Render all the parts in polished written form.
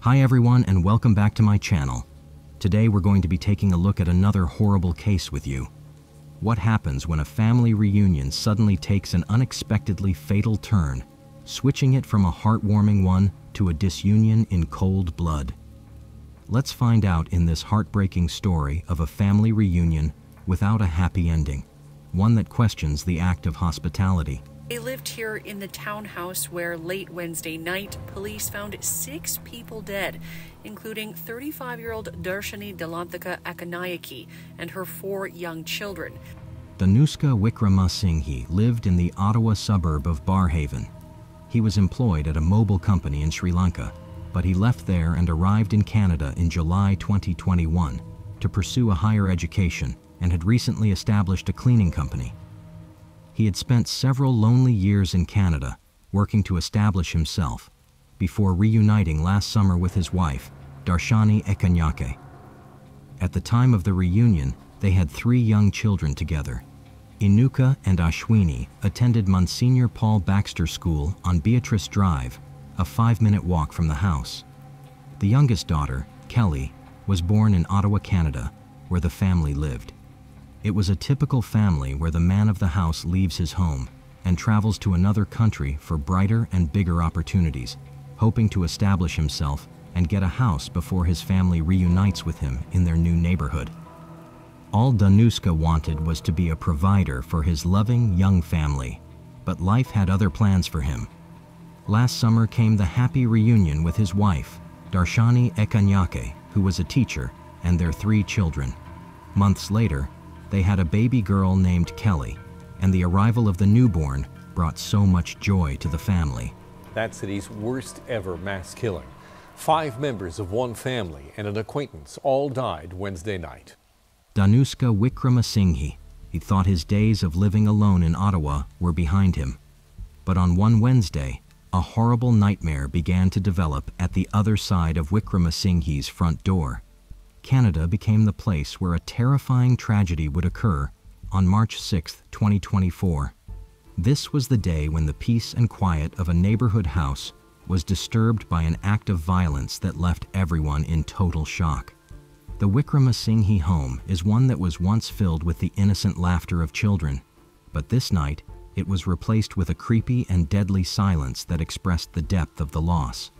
Hi everyone and welcome back to my channel. Today we're going to be taking a look at another horrible case with you. What happens when a family reunion suddenly takes an unexpectedly fatal turn, switching it from a heartwarming one to a disunion in cold blood? Let's find out in this heartbreaking story of a family reunion without a happy ending, one that questions the act of hospitality. They lived here in the townhouse where late Wednesday night, police found 6 people dead, including 35-year-old Darshani Delanthika Akanayake and her 4 young children. Danushka Wickramasinghe lived in the Ottawa suburb of Barrhaven. He was employed at a mobile company in Sri Lanka, but he left there and arrived in Canada in July 2021 to pursue a higher education and had recently established a cleaning company. He had spent several lonely years in Canada working to establish himself before reuniting last summer with his wife, Darshani Akanayake. At the time of the reunion, they had 3 young children together. Inuka and Ashwini attended Monsignor Paul Baxter School on Beatrice Drive, a 5-minute walk from the house. The youngest daughter, Kelly, was born in Ottawa, Canada, where the family lived. It was a typical family where the man of the house leaves his home and travels to another country for brighter and bigger opportunities, hoping to establish himself and get a house before his family reunites with him in their new neighborhood. All Danushka wanted was to be a provider for his loving young family, but life had other plans for him. Last summer came the happy reunion with his wife, Darshani Akanayake, who was a teacher, and their 3 children. Months later, they had a baby girl named Kelly, and the arrival of the newborn brought so much joy to the family. That city's worst ever mass killing. 5 members of one family and an acquaintance all died Wednesday night. Danushka Wickramasinghe, he thought his days of living alone in Ottawa were behind him. But on one Wednesday, a horrible nightmare began to develop at the other side of Wickramasinghe's front door. Canada became the place where a terrifying tragedy would occur on March 6, 2024. This was the day when the peace and quiet of a neighborhood house was disturbed by an act of violence that left everyone in total shock. The Wickramasinghe home is one that was once filled with the innocent laughter of children, but this night it was replaced with a creepy and deadly silence that expressed the depth of the loss.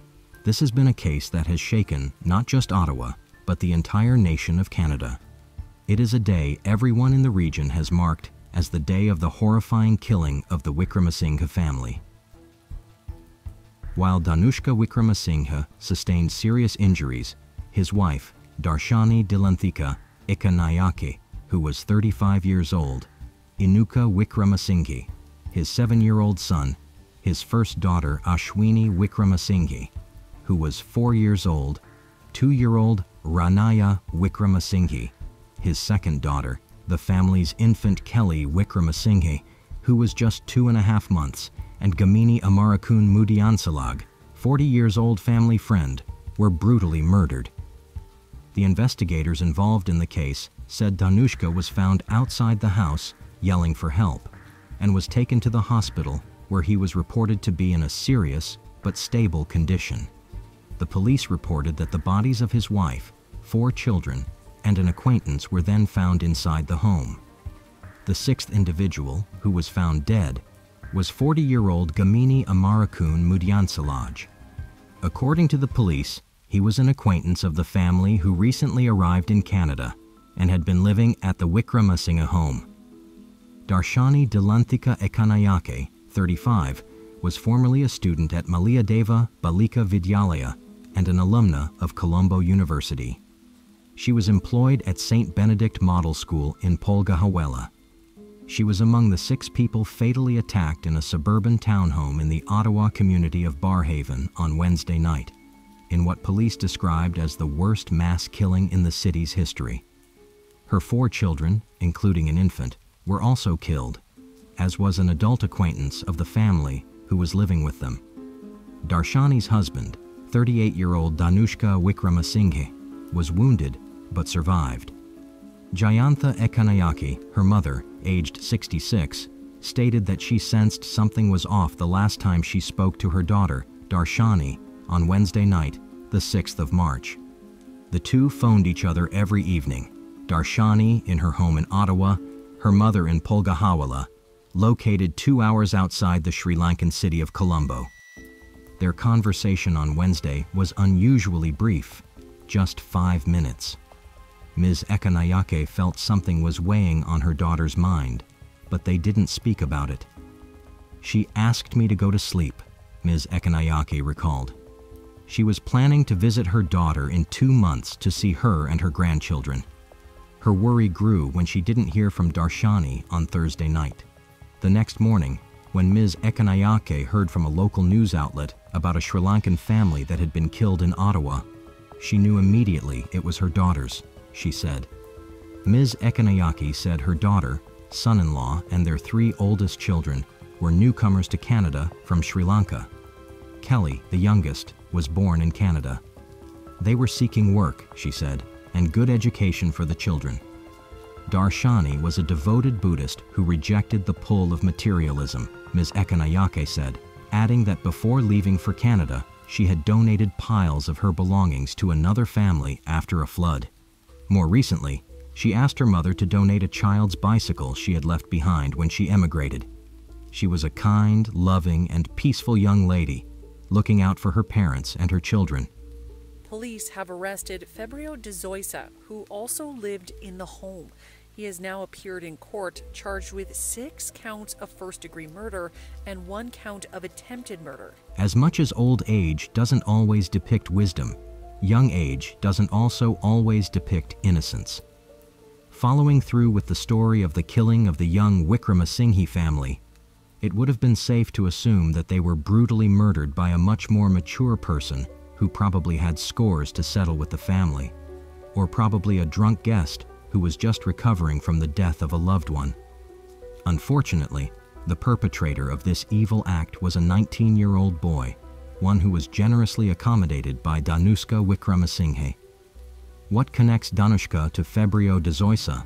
This has been a case that has shaken not just Ottawa, but the entire nation of Canada. It is a day everyone in the region has marked as the day of the horrifying killing of the Wickramasinghe family. While Danushka Wickramasinghe sustained serious injuries, his wife, Darshani Delanthika Akanayake, who was 35 years old, Inuka Wickramasinghe, his 7-year-old son, his first daughter Ashwini Wickramasinghe, who was 4 years old, 2-year-old Ranaya Wickramasinghe, his second daughter, the family's infant Kelly Wickramasinghe, who was just 2.5 months, and Gamini Amarakun Mudiansalag, 40 years old family friend, were brutally murdered. The investigators involved in the case said Danushka was found outside the house yelling for help and was taken to the hospital where he was reported to be in a serious but stable condition. The police reported that the bodies of his wife, 4 children, and an acquaintance were then found inside the home. The 6th individual, who was found dead, was 40-year-old Gamini Amarakun Mudiansalaj. According to the police, he was an acquaintance of the family who recently arrived in Canada and had been living at the Wickramasinghe home. Darshani Delanthika Akanayake, 35, was formerly a student at Maliyadeva Balika Vidyalaya and an alumna of Colombo University. She was employed at St. Benedict Model School in Polgahawela. She was among the 6 people fatally attacked in a suburban townhome in the Ottawa community of Barrhaven on Wednesday night, in what police described as the worst mass killing in the city's history. Her 4 children, including an infant, were also killed, as was an adult acquaintance of the family who was living with them. Darshani's husband, 38-year-old Danushka Wickramasinghe, was wounded but survived. Jayantha Akanayake, her mother, aged 66, stated that she sensed something was off the last time she spoke to her daughter, Darshani, on Wednesday night the 6th of March. The two phoned each other every evening, Darshani in her home in Ottawa, her mother in Pulgahawala, located 2 hours outside the Sri Lankan city of Colombo. Their conversation on Wednesday was unusually brief, just 5 minutes. Ms. Ekanayake felt something was weighing on her daughter's mind, but they didn't speak about it. "She asked me to go to sleep," Ms. Ekanayake recalled. She was planning to visit her daughter in 2 months to see her and her grandchildren. Her worry grew when she didn't hear from Darshani on Thursday night. The next morning, when Ms. Ekanayake heard from a local news outlet about a Sri Lankan family that had been killed in Ottawa, she knew immediately it was her daughter's, she said. Ms. Ekanayake said her daughter, son-in-law, and their 3 oldest children were newcomers to Canada from Sri Lanka. Kelly, the youngest, was born in Canada. They were seeking work, she said, and good education for the children. Darshani was a devoted Buddhist who rejected the pull of materialism, Ms. Ekanayake said, adding that before leaving for Canada, she had donated piles of her belongings to another family after a flood. More recently, she asked her mother to donate a child's bicycle she had left behind when she emigrated. She was a kind, loving, and peaceful young lady, looking out for her parents and her children. Police have arrested Fabio de Zoisa, who also lived in the home. He has now appeared in court, charged with 6 counts of first-degree murder and 1 count of attempted murder. As much as old age doesn't always depict wisdom, young age doesn't also always depict innocence. Following through with the story of the killing of the young Wickramasinghe family, it would have been safe to assume that they were brutally murdered by a much more mature person who probably had scores to settle with the family, or probably a drunk guest who was just recovering from the death of a loved one. Unfortunately, the perpetrator of this evil act was a 19-year-old boy, one who was generously accommodated by Danushka Wickramasinghe. What connects Danushka to Fabio de Zoisa?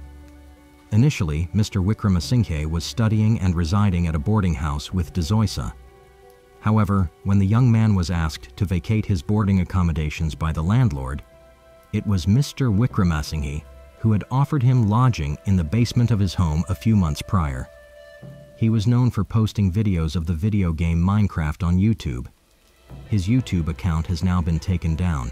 Initially, Mr. Wickramasinghe was studying and residing at a boarding house with de Zoisa. However, when the young man was asked to vacate his boarding accommodations by the landlord, it was Mr. Wickramasinghe who had offered him lodging in the basement of his home a few months prior. He was known for posting videos of the video game Minecraft on YouTube. His YouTube account has now been taken down.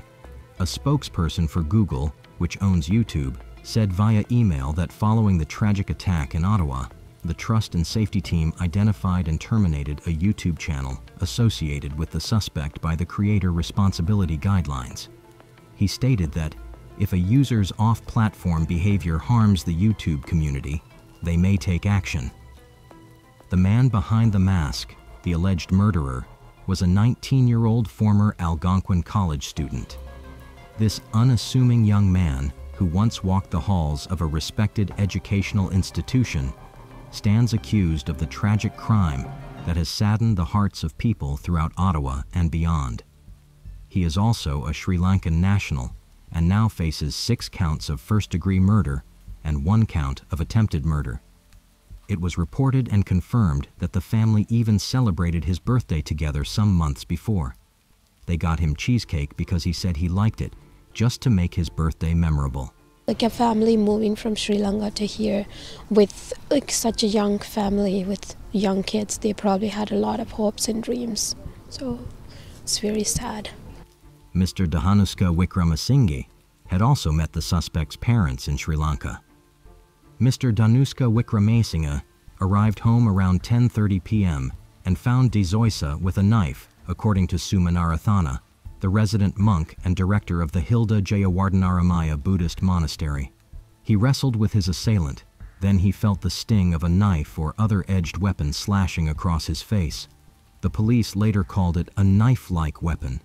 A spokesperson for Google, which owns YouTube, said via email that following the tragic attack in Ottawa, the Trust and Safety Team identified and terminated a YouTube channel associated with the suspect by the Creator Responsibility Guidelines. He stated that if a user's off-platform behavior harms the YouTube community, they may take action. The man behind the mask, the alleged murderer, was a 19-year-old former Algonquin college student. This unassuming young man, who once walked the halls of a respected educational institution, stands accused of the tragic crime that has saddened the hearts of people throughout Ottawa and beyond. He is also a Sri Lankan national and now faces 6 counts of first-degree murder and 1 count of attempted murder. It was reported and confirmed that the family even celebrated his birthday together some months before. They got him cheesecake because he said he liked it, just to make his birthday memorable. Like a family moving from Sri Lanka to here with such a young family with young kids, they probably had a lot of hopes and dreams. So it's very sad. Mr. Danushka Wickramasinghe had also met the suspect's parents in Sri Lanka. Mr. Danushka Wickramasinghe arrived home around 10:30 p.m. and found de Zoisa with a knife, according to Sumanarathana, the resident monk and director of the Hilda Jayawardanaramaya Buddhist monastery. He wrestled with his assailant, then he felt the sting of a knife or other edged weapon slashing across his face. The police later called it a knife-like weapon.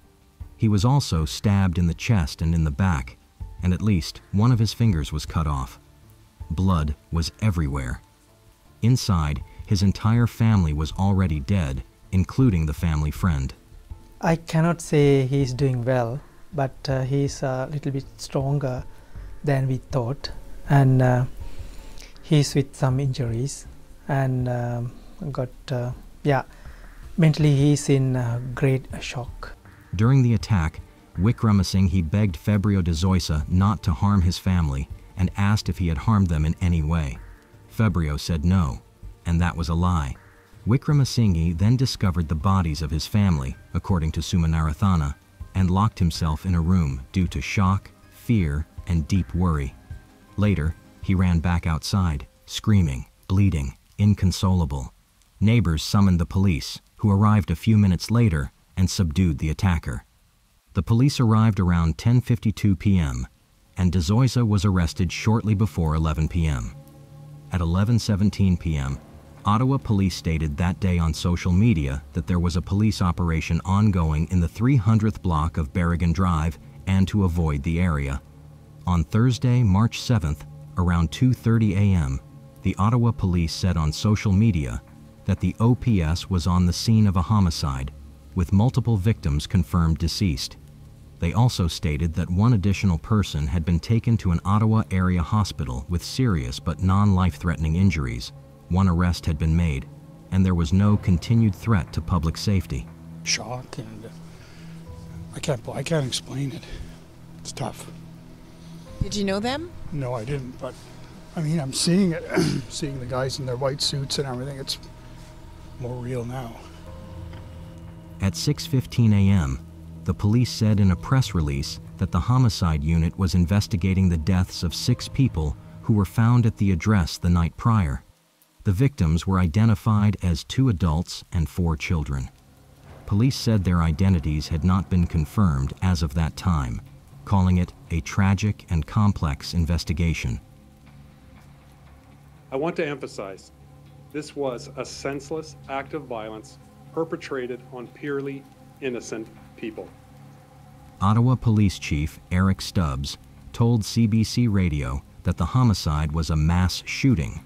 He was also stabbed in the chest and in the back, and at least one of his fingers was cut off. Blood was everywhere. Inside, his entire family was already dead, including the family friend. I cannot say he's doing well, but he's a little bit stronger than we thought, and he's with some injuries and mentally he's in great shock. During the attack, Wickramasinghe begged Febrio de Zoysa not to harm his family and asked if he had harmed them in any way. Febrio said no, and that was a lie. Wickramasinghe then discovered the bodies of his family, according to Sumanarathana, and locked himself in a room due to shock, fear, and deep worry. Later, he ran back outside, screaming, bleeding, inconsolable. Neighbors summoned the police, who arrived a few minutes later and subdued the attacker. The police arrived around 10:52 p.m., and de Zoysa was arrested shortly before 11 p.m. At 11:17 p.m., Ottawa police stated that day on social media that there was a police operation ongoing in the 300th block of Berrigan Drive and to avoid the area. On Thursday, March 7th, around 2:30 a.m., the Ottawa police said on social media that the OPS was on the scene of a homicide, with multiple victims confirmed deceased. They also stated that one additional person had been taken to an Ottawa area hospital with serious but non-life-threatening injuries. One arrest had been made, and there was no continued threat to public safety. Shock, and I can't explain it. It's tough. Did you know them? No, I didn't, but I mean, I'm seeing it, seeing the guys in their white suits and everything. It's more real now. At 6:15 a.m., the police said in a press release that the homicide unit was investigating the deaths of 6 people who were found at the address the night prior. The victims were identified as 2 adults and 4 children. Police said their identities had not been confirmed as of that time, calling it a tragic and complex investigation. I want to emphasize, this was a senseless act of violence perpetrated on purely innocent people. Ottawa Police Chief Eric Stubbs told CBC Radio that the homicide was a mass shooting,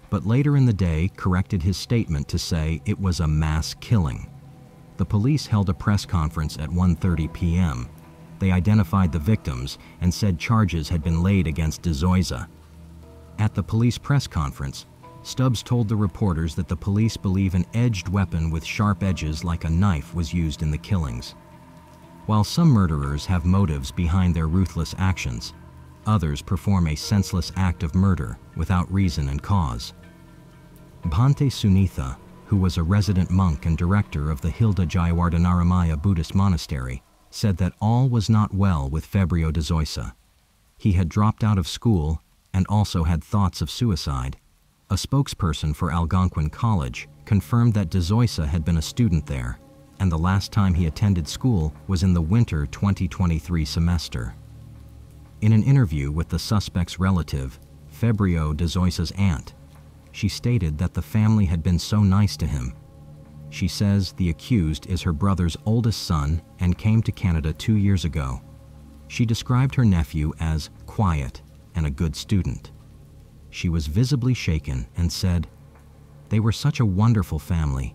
but later in the day corrected his statement to say it was a mass killing. The police held a press conference at 1:30 p.m. They identified the victims and said charges had been laid against de Zoysa. At the police press conference, Stubbs told the reporters that the police believe an edged weapon with sharp edges like a knife was used in the killings. While some murderers have motives behind their ruthless actions, others perform a senseless act of murder without reason and cause. Bhante Sunitha, who was a resident monk and director of the Hilda Jayawardanaramaya Buddhist Monastery, said that all was not well with Febrio de Zoysa. He had dropped out of school and also had thoughts of suicide. A spokesperson for Algonquin College confirmed that de Zoysa had been a student there, and the last time he attended school was in the winter 2023 semester. In an interview with the suspect's relative, Febrio de Zoysa's aunt, she stated that the family had been so nice to him. She says the accused is her brother's oldest son and came to Canada 2 years ago. She described her nephew as quiet and a good student. She was visibly shaken and said, "They were such a wonderful family."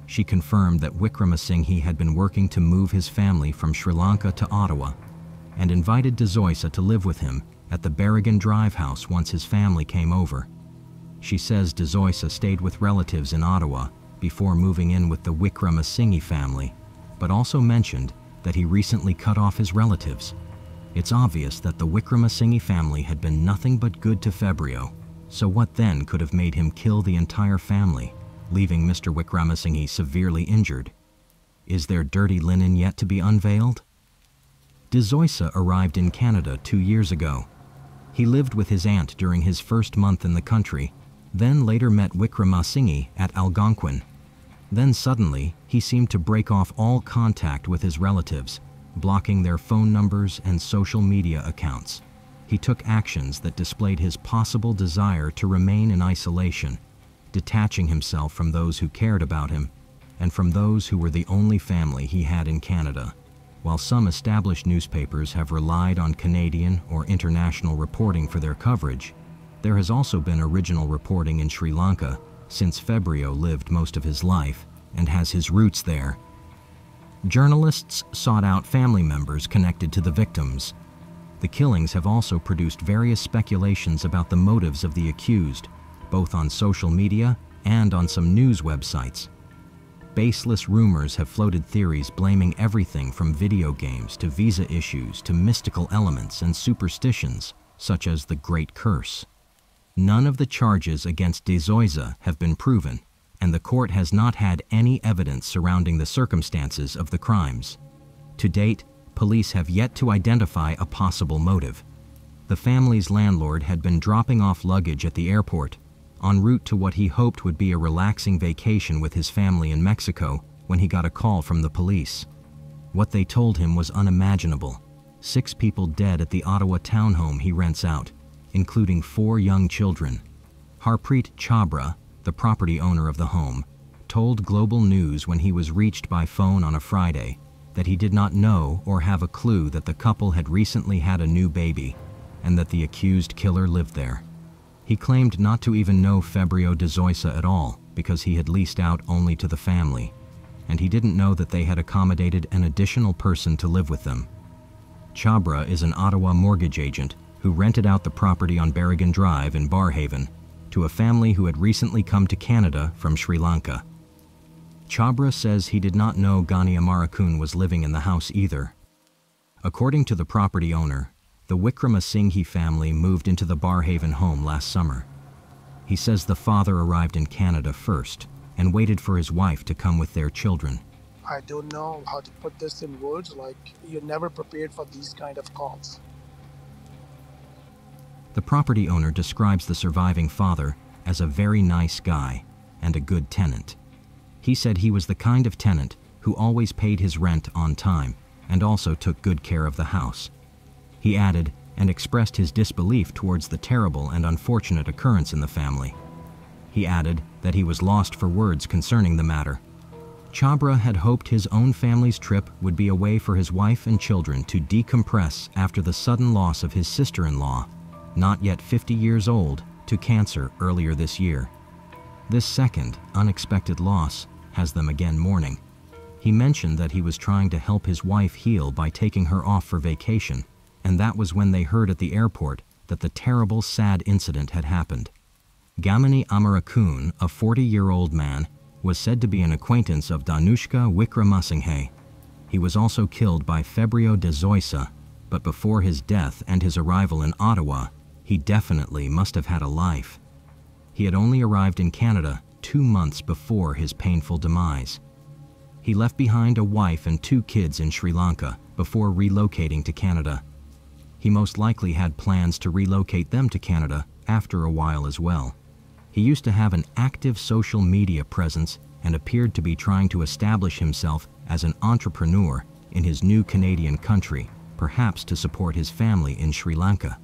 She confirmed that Wickramasinghe had been working to move his family from Sri Lanka to Ottawa and invited de Zoysa to live with him at the Berrigan Drive house once his family came over. She says de Zoysa stayed with relatives in Ottawa before moving in with the Wickramasinghe family, but also mentioned that he recently cut off his relatives. It's obvious that the Wickramasinghe family had been nothing but good to Febrio, so what then could have made him kill the entire family, leaving Mr. Wickramasinghe severely injured? Is there dirty linen yet to be unveiled? De Zoysa arrived in Canada 2 years ago. He lived with his aunt during his first month in the country, then later met Wickramasinghe at Algonquin. Then suddenly, he seemed to break off all contact with his relatives, blocking their phone numbers and social media accounts. He took actions that displayed his possible desire to remain in isolation, detaching himself from those who cared about him and from those who were the only family he had in Canada. While some established newspapers have relied on Canadian or international reporting for their coverage, there has also been original reporting in Sri Lanka, since Febrio lived most of his life and has his roots there. Journalists sought out family members connected to the victims. The killings have also produced various speculations about the motives of the accused, both on social media and on some news websites. baseless rumors have floated theories blaming everything from video games to visa issues to mystical elements and superstitions, such as the Great Curse. None of the charges against De Zoysa have been proven, and the court has not had any evidence surrounding the circumstances of the crimes. To date, police have yet to identify a possible motive. The family's landlord had been dropping off luggage at the airport, en route to what he hoped would be a relaxing vacation with his family in Mexico, when he got a call from the police. What they told him was unimaginable. 6 people dead at the Ottawa townhome he rents out, including 4 young children. Harpreet Chhabra, the property owner of the home, told Global News when he was reached by phone on a Friday that he did not know or have a clue that the couple had recently had a new baby and that the accused killer lived there. He claimed not to even know Fabio De Zoysa at all because he had leased out only to the family, and he didn't know that they had accommodated an additional person to live with them. Chhabra is an Ottawa mortgage agent who rented out the property on Berrigan Drive in Barrhaven to a family who had recently come to Canada from Sri Lanka. Chhabra says he did not know Ghani Amarakun was living in the house either. According to the property owner, the Wickramasinghe family moved into the Barrhaven home last summer. He says the father arrived in Canada first and waited for his wife to come with their children. I don't know how to put this in words, like you're never prepared for these kind of calls. The property owner describes the surviving father as a very nice guy and a good tenant. He said he was the kind of tenant who always paid his rent on time and also took good care of the house. He added and expressed his disbelief towards the terrible and unfortunate occurrence in the family. He added that he was lost for words concerning the matter. Chhabra had hoped his own family's trip would be a way for his wife and children to decompress after the sudden loss of his sister-in-law, not yet 50 years old, to cancer earlier this year. This second, unexpected loss has them again mourning. He mentioned that he was trying to help his wife heal by taking her off for vacation, and that was when they heard at the airport that the terrible, sad incident had happened. Ghani Amarakun, a 40-year-old man, was said to be an acquaintance of Danushka Wickramasinghe. He was also killed by Fabio De Zoysa, but before his death and his arrival in Ottawa, he definitely must have had a life. He had only arrived in Canada 2 months before his painful demise. He left behind a wife and 2 kids in Sri Lanka before relocating to Canada. He most likely had plans to relocate them to Canada after a while as well. He used to have an active social media presence and appeared to be trying to establish himself as an entrepreneur in his new Canadian country, perhaps to support his family in Sri Lanka.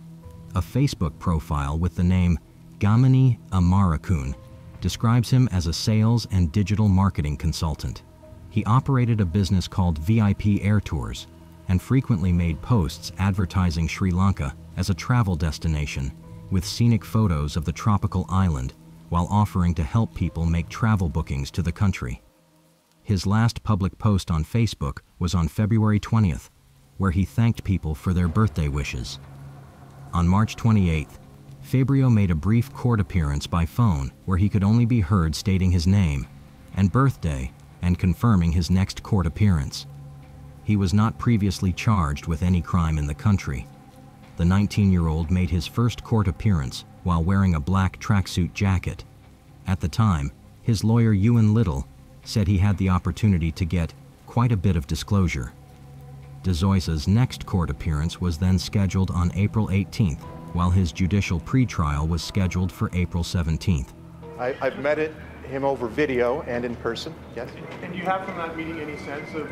A Facebook profile with the name Ghani Amarakun describes him as a sales and digital marketing consultant. He operated a business called VIP Air Tours and frequently made posts advertising Sri Lanka as a travel destination with scenic photos of the tropical island while offering to help people make travel bookings to the country. His last public post on Facebook was on February 20th, where he thanked people for their birthday wishes. On March 28th, Fabio made a brief court appearance by phone where he could only be heard stating his name and birthday and confirming his next court appearance. He was not previously charged with any crime in the country. The 19-year-old made his first court appearance while wearing a black tracksuit jacket. At the time, his lawyer Ewan Little said he had the opportunity to get quite a bit of disclosure. De Zoysa's next court appearance was then scheduled on April 18th, while his judicial pretrial was scheduled for April 17th. I've met him over video and in person, yes. And do you have from that meeting any sense of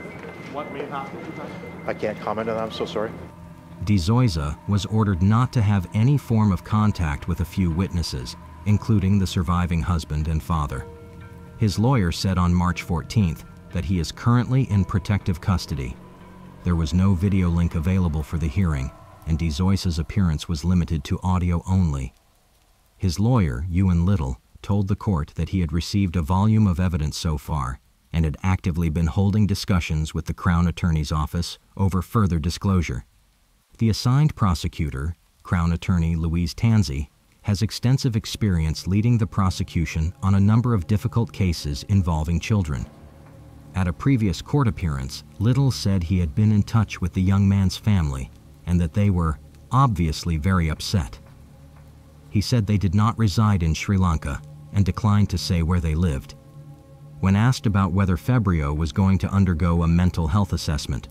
what may have happened? I can't comment on that, I'm so sorry. De Zoysa was ordered not to have any form of contact with a few witnesses, including the surviving husband and father. His lawyer said on March 14th that he is currently in protective custody. There was no video link available for the hearing, and De Zoysa's appearance was limited to audio only. His lawyer, Ewan Little, told the court that he had received a volume of evidence so far and had actively been holding discussions with the Crown Attorney's Office over further disclosure. The assigned prosecutor, Crown Attorney Louise Tansey, has extensive experience leading the prosecution on a number of difficult cases involving children. At a previous court appearance, Little said he had been in touch with the young man's family and that they were obviously very upset. He said they did not reside in Sri Lanka and declined to say where they lived. When asked about whether Febrio was going to undergo a mental health assessment,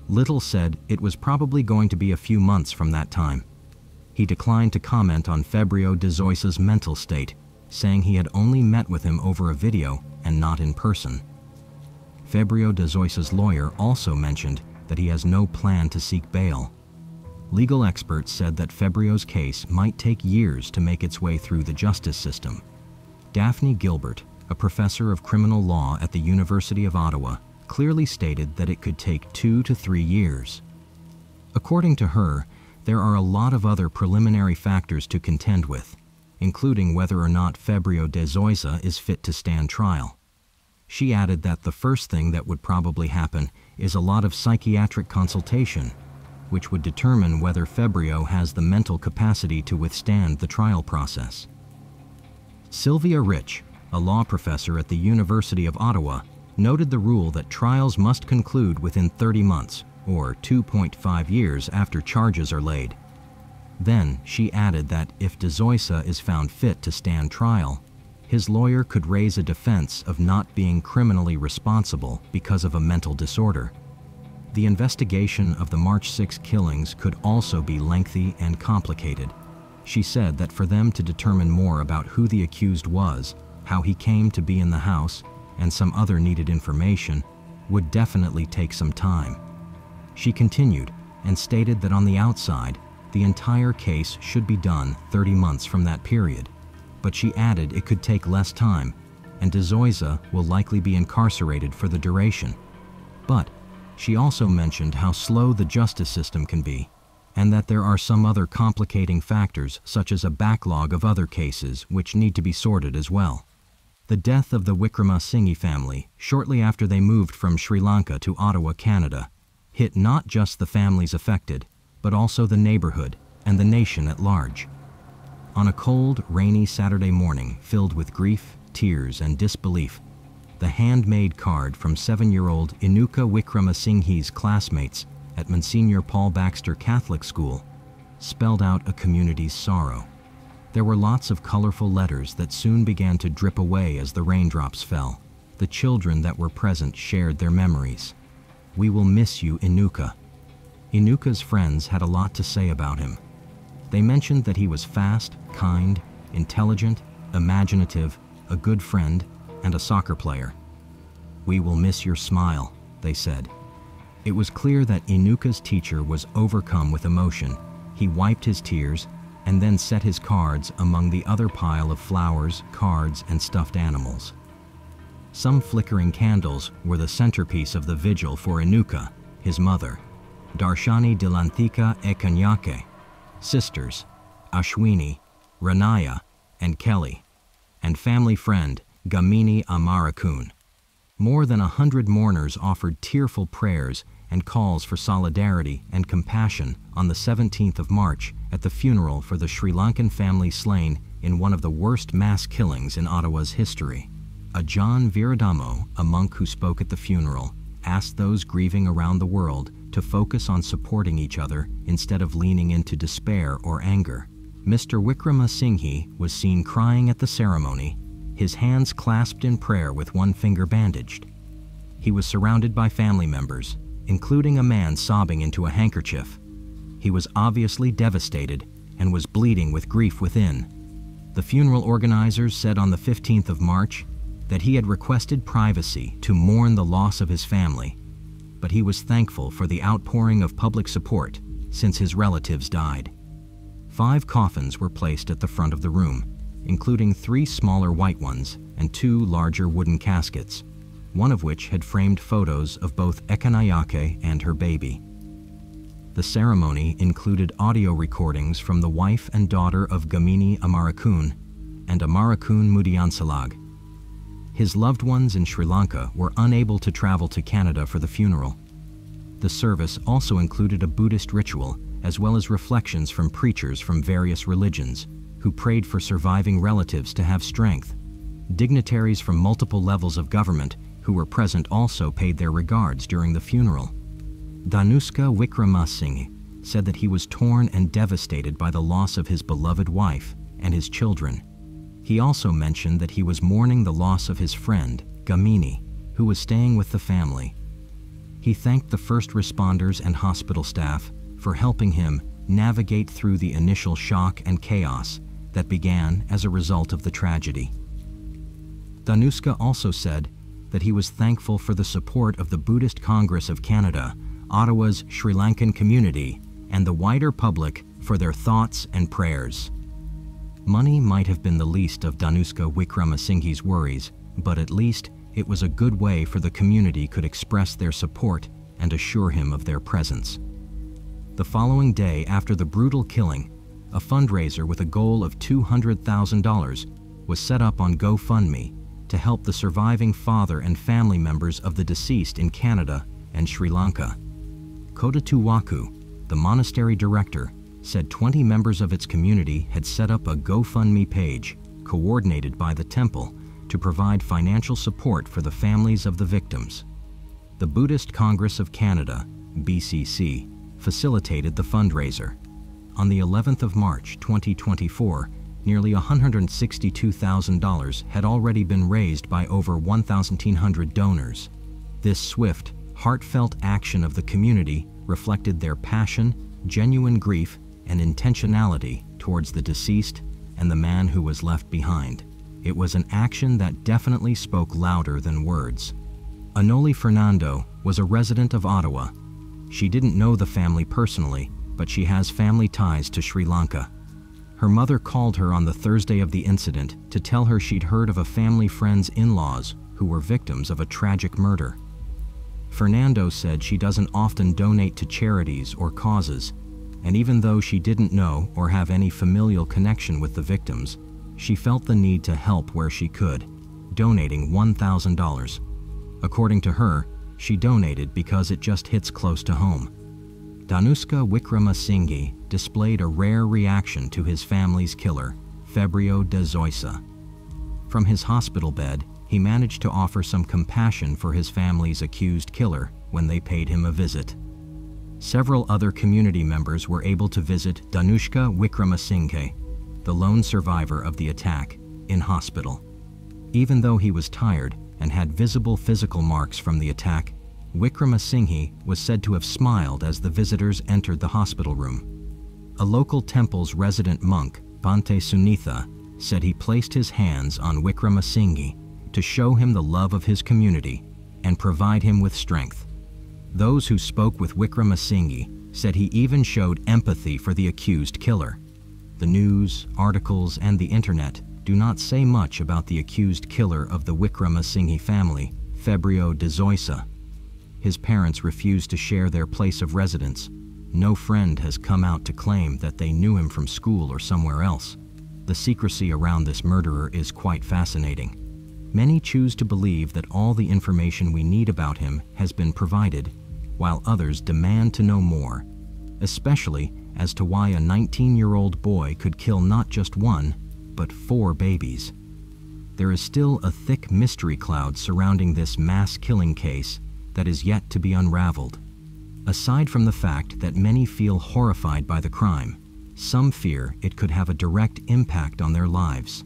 Little said it was probably going to be a few months from that time. He declined to comment on Febrio de Zoisa's mental state, saying he had only met with him over a video and not in person. Febrio de Zoisa's lawyer also mentioned that he has no plan to seek bail. Legal experts said that Febrio's case might take years to make its way through the justice system. Daphne Gilbert, a professor of criminal law at the University of Ottawa, clearly stated that it could take 2 to 3 years. According to her, there are a lot of other preliminary factors to contend with, including whether or not Febrio de Zoisa is fit to stand trial. She added that the first thing that would probably happen is a lot of psychiatric consultation, which would determine whether Febrio has the mental capacity to withstand the trial process. Sylvia Rich, a law professor at the University of Ottawa, noted the rule that trials must conclude within 30 months, or 2.5 years after charges are laid. Then she added that if de Zoisa is found fit to stand trial, his lawyer could raise a defense of not being criminally responsible because of a mental disorder. The investigation of the March 6 killings could also be lengthy and complicated. She said that for them to determine more about who the accused was, how he came to be in the house, and some other needed information, would definitely take some time. She continued and stated that on the outside, the entire case should be done 30 months from that period. But she added it could take less time, and de Zoisa will likely be incarcerated for the duration. But she also mentioned how slow the justice system can be, and that there are some other complicating factors such as a backlog of other cases which need to be sorted as well. The death of the Wickramasinghe family, shortly after they moved from Sri Lanka to Ottawa, Canada, hit not just the families affected, but also the neighborhood and the nation at large. On a cold, rainy Saturday morning filled with grief, tears, and disbelief, the handmade card from 7-year-old Inuka Wickramasinghe's classmates at Monsignor Paul Baxter Catholic School spelled out a community's sorrow. There were lots of colorful letters that soon began to drip away as the raindrops fell. The children that were present shared their memories. "We will miss you, Inuka." Inuka's friends had a lot to say about him. They mentioned that he was fast, kind, intelligent, imaginative, a good friend, and a soccer player. "We will miss your smile," they said. It was clear that Inuka's teacher was overcome with emotion. He wiped his tears and then set his cards among the other pile of flowers, cards, and stuffed animals. Some flickering candles were the centerpiece of the vigil for Inuka, his mother, Darshani Dilanthika Ekanyake, sisters, Ashwini, Ranaya, and Kelly, and family friend, Gamini Amarakun. More than 100 mourners offered tearful prayers and calls for solidarity and compassion on the 17th of March at the funeral for the Sri Lankan family slain in one of the worst mass killings in Ottawa's history. A John Viradamo, a monk who spoke at the funeral, asked those grieving around the world to focus on supporting each other instead of leaning into despair or anger. Mr. Wickramasinghe was seen crying at the ceremony, his hands clasped in prayer with one finger bandaged. He was surrounded by family members, including a man sobbing into a handkerchief. He was obviously devastated and was bleeding with grief within. The funeral organizers said on the 15th of March that he had requested privacy to mourn the loss of his family, but he was thankful for the outpouring of public support since his relatives died. 5 coffins were placed at the front of the room, including 3 smaller white ones and 2 larger wooden caskets, one of which had framed photos of both Ekanayake and her baby. The ceremony included audio recordings from the wife and daughter of Gamini Amarakun and Amarakun Mudiansalag. His loved ones in Sri Lanka were unable to travel to Canada for the funeral. The service also included a Buddhist ritual, as well as reflections from preachers from various religions, who prayed for surviving relatives to have strength. Dignitaries from multiple levels of government, who were present also paid their regards during the funeral. Danuska Wickramasinghe said that he was torn and devastated by the loss of his beloved wife and his children. He also mentioned that he was mourning the loss of his friend, Gamini, who was staying with the family. He thanked the first responders and hospital staff for helping him navigate through the initial shock and chaos that began as a result of the tragedy. Danuska also said that he was thankful for the support of the Buddhist Congress of Canada, Ottawa's Sri Lankan community, and the wider public for their thoughts and prayers. Money might have been the least of Danuska Wickramasinghe's worries, but at least it was a good way for the community could express their support and assure him of their presence. The following day after the brutal killing, a fundraiser with a goal of $200,000 was set up on GoFundMe to help the surviving father and family members of the deceased in Canada and Sri Lanka. Kodatuwaku, the monastery director, said 20 members of its community had set up a GoFundMe page coordinated by the temple to provide financial support for the families of the victims. The Buddhist Congress of Canada, BCC, facilitated the fundraiser. On the 11th of March 2024, nearly $162,000 had already been raised by over 1,100 donors. This swift, heartfelt action of the community reflected their passion, genuine grief, and intentionality towards the deceased and the man who was left behind. It was an action that definitely spoke louder than words. Anoli Fernando was a resident of Ottawa. She didn't know the family personally, but she has family ties to Sri Lanka. Her mother called her on the Thursday of the incident to tell her she'd heard of a family friend's in-laws who were victims of a tragic murder. Fernando said she doesn't often donate to charities or causes, and even though she didn't know or have any familial connection with the victims, she felt the need to help where she could, donating $1,000. According to her, she donated because it just hits close to home. Danuska Wickramasinghe displayed a rare reaction to his family's killer, Febrio de Zoisa. From his hospital bed, he managed to offer some compassion for his family's accused killer when they paid him a visit. Several other community members were able to visit Danuska Wickramasinghe, the lone survivor of the attack, in hospital. Even though he was tired and had visible physical marks from the attack, Wickramasinghe was said to have smiled as the visitors entered the hospital room. A local temple's resident monk, Bhante Sunitha, said he placed his hands on Wickramasinghe to show him the love of his community and provide him with strength. Those who spoke with Wickramasinghe said he even showed empathy for the accused killer. The news, articles, and the internet do not say much about the accused killer of the Wickramasinghe family, Febrio de Zoisa. His parents refused to share their place of residence. No friend has come out to claim that they knew him from school or somewhere else. The secrecy around this murderer is quite fascinating. Many choose to believe that all the information we need about him has been provided, while others demand to know more, especially as to why a 19-year-old boy could kill not just one, but 4 babies. There is still a thick mystery cloud surrounding this mass killing case that is yet to be unraveled. Aside from the fact that many feel horrified by the crime, some fear it could have a direct impact on their lives.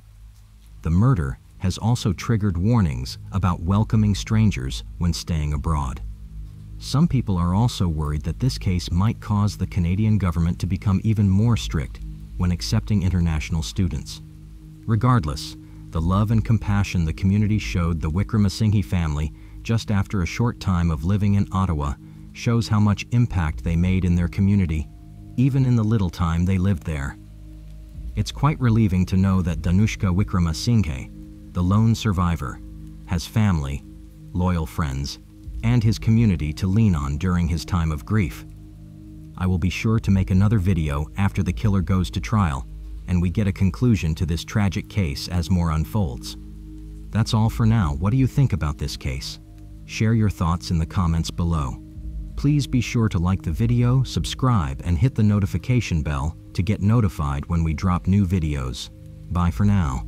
The murder has also triggered warnings about welcoming strangers when staying abroad. Some people are also worried that this case might cause the Canadian government to become even more strict when accepting international students. Regardless, the love and compassion the community showed the Wickramasinghe family just after a short time of living in Ottawa shows how much impact they made in their community, even in the little time they lived there. It's quite relieving to know that Danuska Wickramasinghe, the lone survivor, has family, loyal friends, and his community to lean on during his time of grief. I will be sure to make another video after the killer goes to trial and we get a conclusion to this tragic case as more unfolds. That's all for now. What do you think about this case? Share your thoughts in the comments below. Please be sure to like the video, subscribe, and hit the notification bell to get notified when we drop new videos. Bye for now.